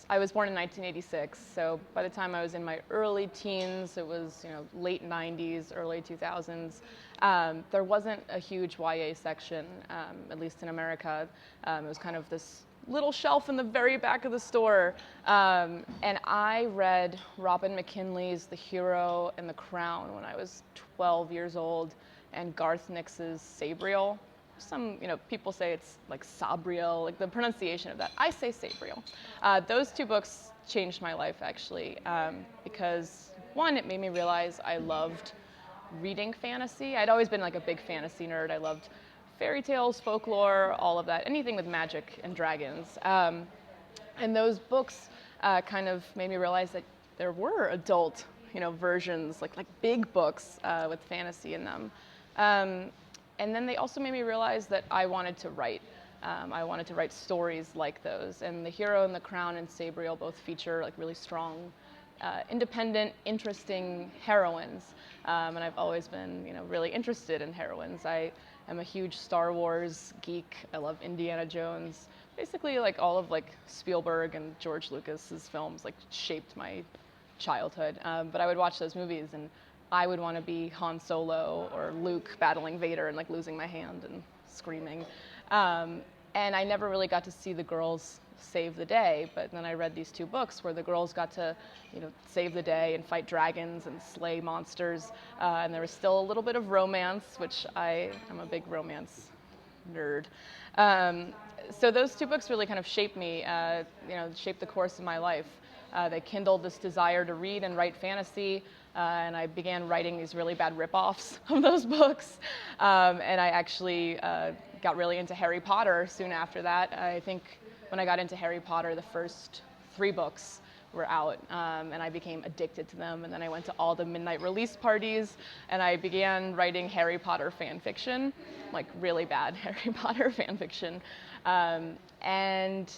I was born in 1986, so by the time I was in my early teens, it was late 90s, early 2000s. There wasn't a huge YA section, at least in America. It was kind of this little shelf in the very back of the store, and I read Robin McKinley's The Hero and the Crown when I was 12 years old, and Garth Nix's Sabriel. Some, people say it's like Sabriel, like the pronunciation of that. I say Sabriel. Those two books changed my life, actually, because one, it made me realize I loved reading fantasy. I'd always been like a big fantasy nerd. I loved fairy tales, folklore, all of that, anything with magic and dragons. And those books kind of made me realize that there were adult, versions, like big books with fantasy in them. And then they also made me realize that I wanted to write. I wanted to write stories like those. And The Hero and the Crown and Sabriel both feature like really strong, independent, interesting heroines. And I've always been, really interested in heroines. I am a huge Star Wars geek. I love Indiana Jones. Basically, like all of Spielberg and George Lucas's films shaped my childhood. But I would watch those movies and I would want to be Han Solo or Luke battling Vader and losing my hand and screaming. And I never really got to see the girls save the day, but then I read these two books where the girls got to, save the day and fight dragons and slay monsters. And there was still a little bit of romance, which I'm a big romance nerd. So those two books really kind of shaped me, shaped the course of my life. They kindled this desire to read and write fantasy, and I began writing these really bad rip-offs of those books. And I actually got really into Harry Potter soon after that. I think when I got into Harry Potter, the first 3 books were out, and I became addicted to them. And then I went to all the midnight release parties, and I began writing Harry Potter fan fiction, like really bad Harry Potter fan fiction. And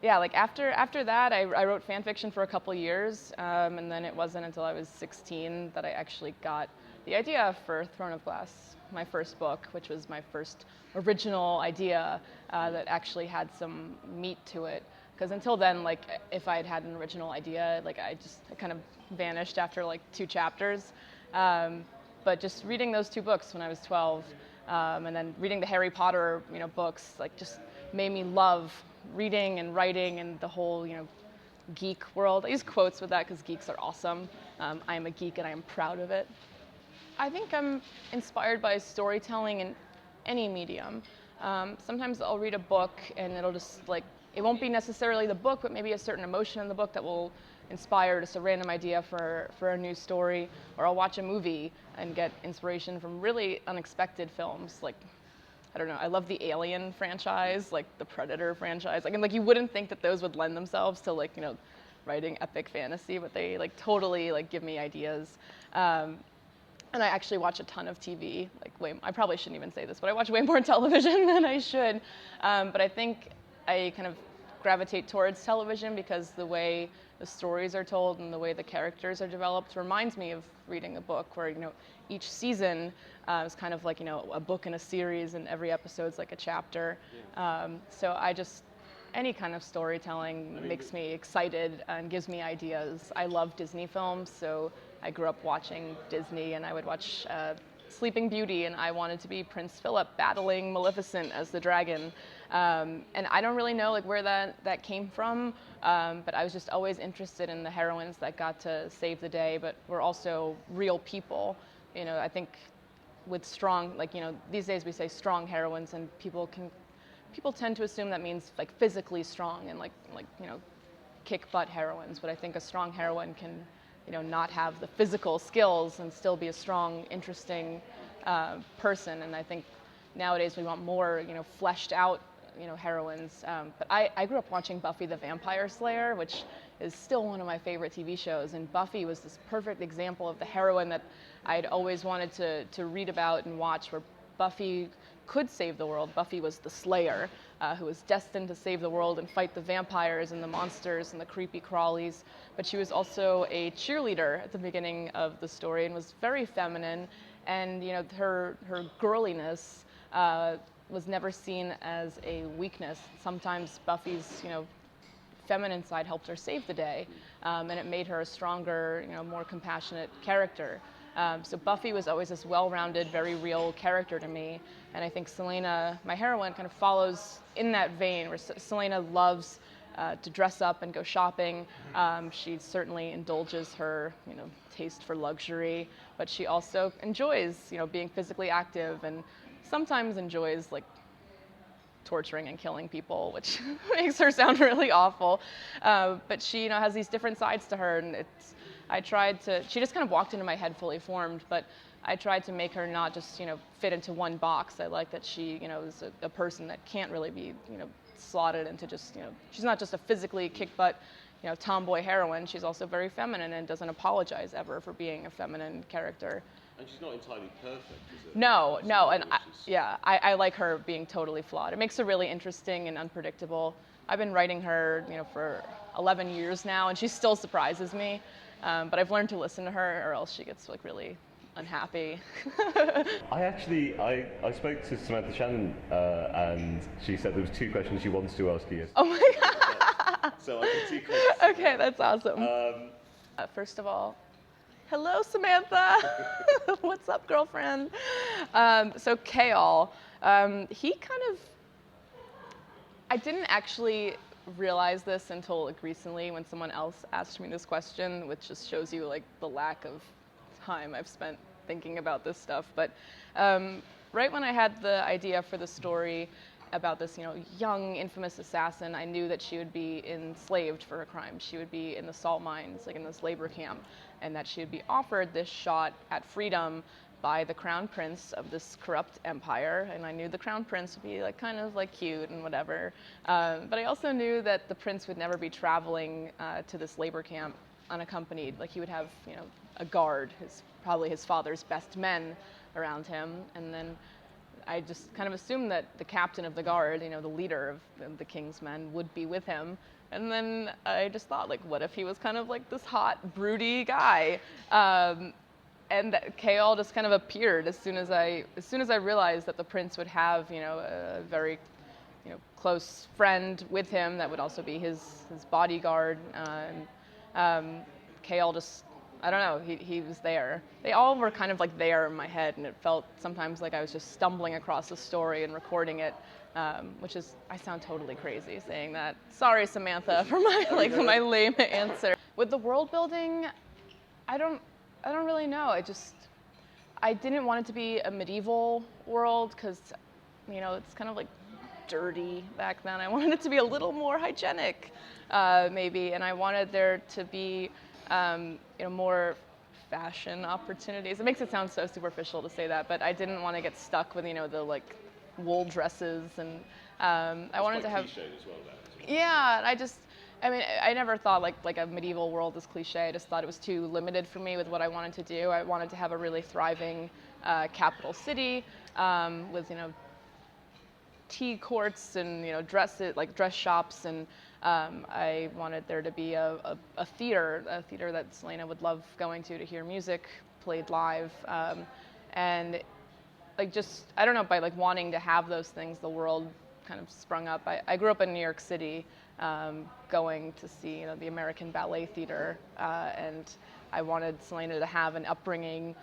yeah, after that, I wrote fan fiction for a couple years, and then it wasn't until I was 16 that I actually got the idea for Throne of Glass, my first book, which was my first original idea that actually had some meat to it. Because until then, if I had had an original idea, I kind of vanished after 2 chapters. But just reading those 2 books when I was 12, and then reading the Harry Potter, books, just made me love reading and writing and the whole, geek world. I use quotes with that because geeks are awesome. I am a geek and I am proud of it. I think I'm inspired by storytelling in any medium. Sometimes I'll read a book and it'll just it won't be necessarily the book, but maybe a certain emotion in the book that will inspire just a random idea for a new story. Or I'll watch a movie and get inspiration from really unexpected films. I don't know, I love the Alien franchise, the Predator franchise. And you wouldn't think that those would lend themselves to writing epic fantasy, but they totally give me ideas. And I actually watch a ton of TV. I probably shouldn't even say this, but I watch way more television than I should. But I think I kind of gravitate towards television because the way the stories are told and the way the characters are developed reminds me of reading a book where, each season is kind of a book in a series and every episode's a chapter. So any kind of storytelling makes me excited and gives me ideas. I love Disney films, so I grew up watching Disney, and I would watch Sleeping Beauty, and I wanted to be Prince Philip battling Maleficent as the dragon. And I don't really know where that came from, but I was just always interested in the heroines that got to save the day, but were also real people. I think with strong, these days we say strong heroines, and people tend to assume that means physically strong and kick butt heroines. But I think a strong heroine can not have the physical skills and still be a strong, interesting person. And I think nowadays we want more, fleshed out, heroines. But I grew up watching Buffy the Vampire Slayer, which is still one of my favorite TV shows. And Buffy was this perfect example of the heroine that I'd always wanted to read about and watch, where Buffy could save the world. Buffy was the Slayer, who was destined to save the world and fight the vampires and the monsters and the creepy crawlies. But she was also a cheerleader at the beginning of the story and was very feminine. And her girliness was never seen as a weakness. Sometimes Buffy's feminine side helped her save the day, and it made her a stronger, more compassionate character. So Buffy was always this well-rounded, very real character to me, and I think Selena, my heroine, kind of follows in that vein, where Selena loves to dress up and go shopping. She certainly indulges her, taste for luxury, but she also enjoys, being physically active, and sometimes enjoys like torturing and killing people, which makes her sound really awful. But she, has these different sides to her, and she just kind of walked into my head fully formed, but I tried to make her not just, fit into one box. I like that she, is a person that can't really be, slotted into just, she's not just a physically kick-butt, tomboy heroine. She's also very feminine and doesn't apologize ever for being a feminine character. And she's not entirely perfect, is it? No, and I like her being totally flawed. It makes her really interesting and unpredictable. I've been writing her, for 11 years now, and she still surprises me. But I've learned to listen to her, or else she gets like really unhappy. I spoke to Sammantha Shannon, and she said there was 2 questions she wants to ask you. Oh my god! So I can 2 questions. Okay, that's awesome. First of all, hello, Sammantha. What's up, girlfriend? So Kale, he kind of, I didn't actually realize this until like recently when someone else asked me this question, which just shows you like the lack of time I've spent thinking about this stuff. But right when I had the idea for the story about this, young infamous assassin, I knew that she would be enslaved for her crime. She would be in the salt mines, like in this labor camp, and that she would be offered this shot at freedom by the crown prince of this corrupt empire. And I knew the crown prince would be like kind of like cute and whatever. But I also knew that the prince would never be traveling to this labor camp unaccompanied. Like he would have, a guard, probably his father's best men around him. And then I just kind of assumed that the captain of the guard, the leader of the king's men, would be with him. And then I just thought, like, what if he was kind of like this hot, broody guy? And Kale just kind of appeared as soon as I realized that the prince would have, a very, close friend with him that would also be his bodyguard. Kale just, I don't know, he was there. They all were kind of like there in my head, and it felt sometimes like I was just stumbling across a story and recording it, which is, I sound totally crazy saying that. Sorry, Sammantha, for my lame answer. With the world building, I don't really know. I didn't want it to be a medieval world because, it's kind of like dirty back then. I wanted it to be a little more hygienic, maybe, and I wanted there to be, more fashion opportunities. It makes it sound so superficial to say that, but I didn't want to get stuck with, the like wool dresses, and I wanted to have. Cliched as well, yeah, I never thought like a medieval world is cliche. I just thought it was too limited for me with what I wanted to do. I wanted to have a really thriving capital city with tea courts and dress shops, and I wanted there to be a theater that Selena would love going to hear music played live, and I don't know, by wanting to have those things, the world kind of sprung up. I grew up in New York City, going to see the American Ballet Theater, and I wanted Selena to have an upbringing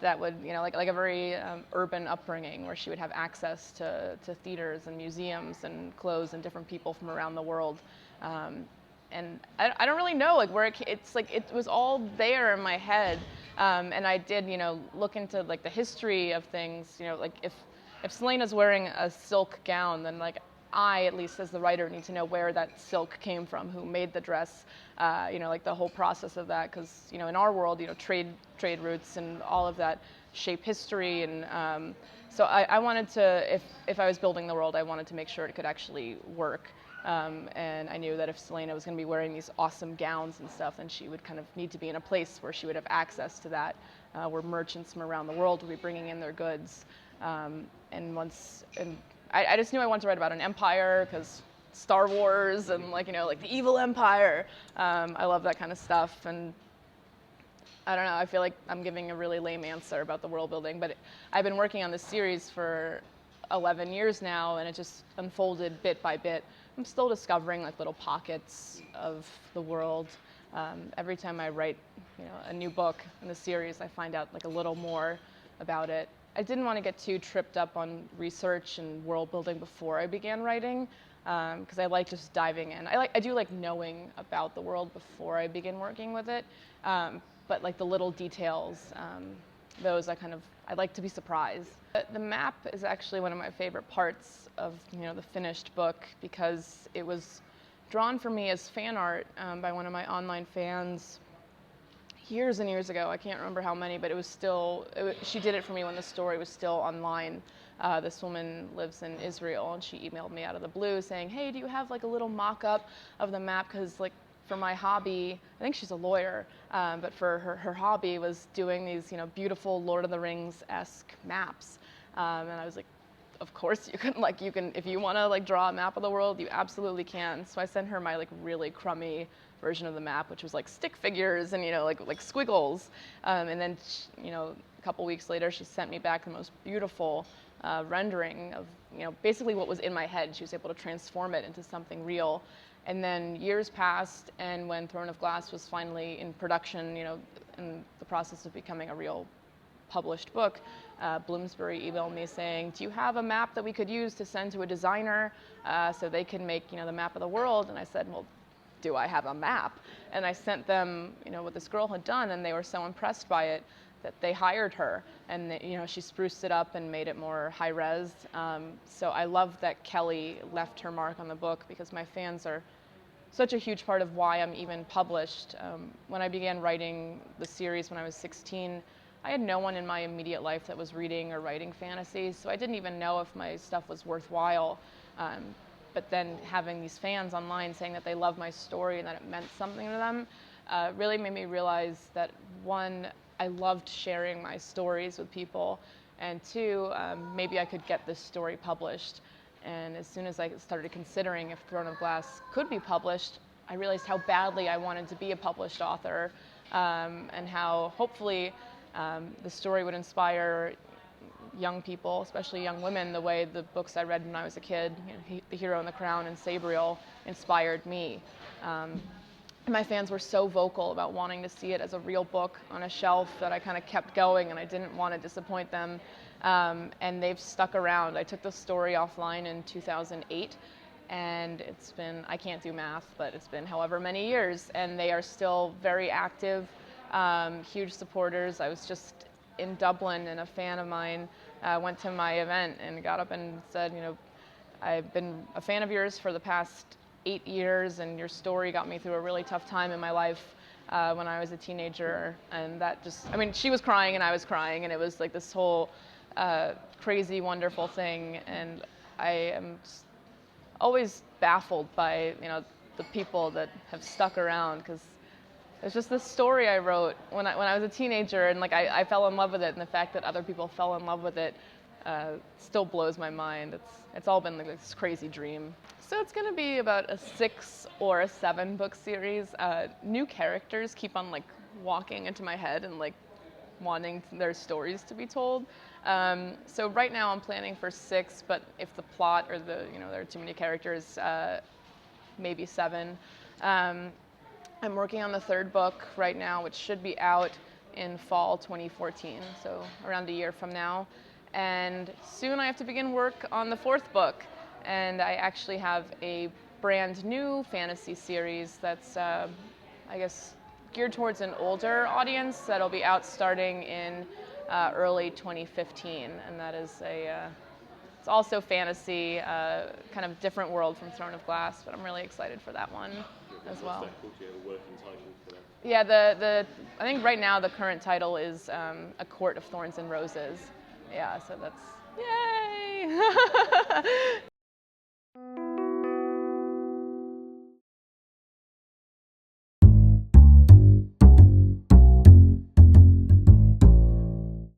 that would like a very urban upbringing, where she would have access to theaters and museums and clothes and different people from around the world. And I don't really know where it was all there in my head, and I did look into the history of things. If Selena's wearing a silk gown, then I, at least as the writer, need to know where that silk came from, who made the dress, the whole process of that, because in our world, trade routes and all of that shape history, and so I wanted to, if I was building the world, I wanted to make sure it could actually work, and I knew that if Selena was going to be wearing these awesome gowns and stuff, then she would kind of need to be in a place where she would have access to that, where merchants from around the world would be bringing in their goods, and I just knew I wanted to write about an empire, because Star Wars and the evil empire. I love that kind of stuff, and I don't know, I feel like I'm giving a really lame answer about the world building, but I've been working on this series for 11 years now, and it just unfolded bit by bit I'm still discovering like little pockets of the world. Every time I write, a new book in the series, I find out like a little more about it. I didn't want to get too tripped up on research and world building before I began writing, because I like just diving in. I do like knowing about the world before I begin working with it, but like the little details, those I like to be surprised. The map is actually one of my favorite parts of the finished book, because it was drawn for me as fan art by one of my online fans years and years ago. I can't remember how many, but she did it for me when the story was still online. This woman lives in Israel, and she emailed me out of the blue saying, "Hey, do you have like a little mock-up of the map? Because like for my hobby," I think she's a lawyer, but for her hobby was doing these beautiful Lord of the Rings-esque maps. And I was like, of course you can, if you want to like draw a map of the world, you absolutely can. So I sent her my like really crummy version of the map, which was like stick figures and like squiggles. And then a couple weeks later, she sent me back the most beautiful rendering of basically what was in my head. She was able to transform it into something real. And then years passed, and when Throne of Glass was finally in production, in the process of becoming a real published book, Bloomsbury emailed me saying, "Do you have a map that we could use to send to a designer so they can make the map of the world?" And I said, "Well, do I have a map?" And I sent them what this girl had done, and they were so impressed by it that they hired her, and she spruced it up and made it more high res. So I love that Kelly left her mark on the book, because my fans are such a huge part of why I'm even published. When I began writing the series when I was 16, I had no one in my immediate life that was reading or writing fantasy, so I didn't even know if my stuff was worthwhile. But then having these fans online saying that they love my story and that it meant something to them really made me realize that, one, I loved sharing my stories with people, and two, maybe I could get this story published. And as soon as I started considering if Throne of Glass could be published, I realized how badly I wanted to be a published author, and how hopefully the story would inspire young people, especially young women, the way the books I read when I was a kid, The Hero and the Crown and Sabriel, inspired me. My fans were so vocal about wanting to see it as a real book on a shelf that I kind of kept going, and I didn't want to disappoint them. And they've stuck around. I took the story offline in 2008, and it's been, I can't do math, but it's been however many years, and they are still very active, huge supporters. I was just in Dublin, and a fan of mine went to my event and got up and said, "I've been a fan of yours for the past 8 years, and your story got me through a really tough time in my life when I was a teenager." And that just, she was crying and I was crying, and it was like this whole crazy, wonderful thing. And I am always baffled by, the people that have stuck around, because it's just this story I wrote when I was a teenager, and I fell in love with it, and the fact that other people fell in love with it still blows my mind. It's all been like this crazy dream. So it's going to be about a 6 or a 7 book series. New characters keep on walking into my head and wanting their stories to be told. So right now I'm planning for 6, but if the plot or there are too many characters, maybe 7. I'm working on the 3rd book right now, which should be out in fall 2014, so around a year from now. And soon I have to begin work on the 4th book. And I actually have a brand new fantasy series that's, I guess, geared towards an older audience that'll be out starting in early 2015. And that is it's also fantasy, kind of different world from Throne of Glass, but I'm really excited for that one as well. Yeah, I think right now the current title is A Court of Thorns and Roses. Yeah, so that's, yay!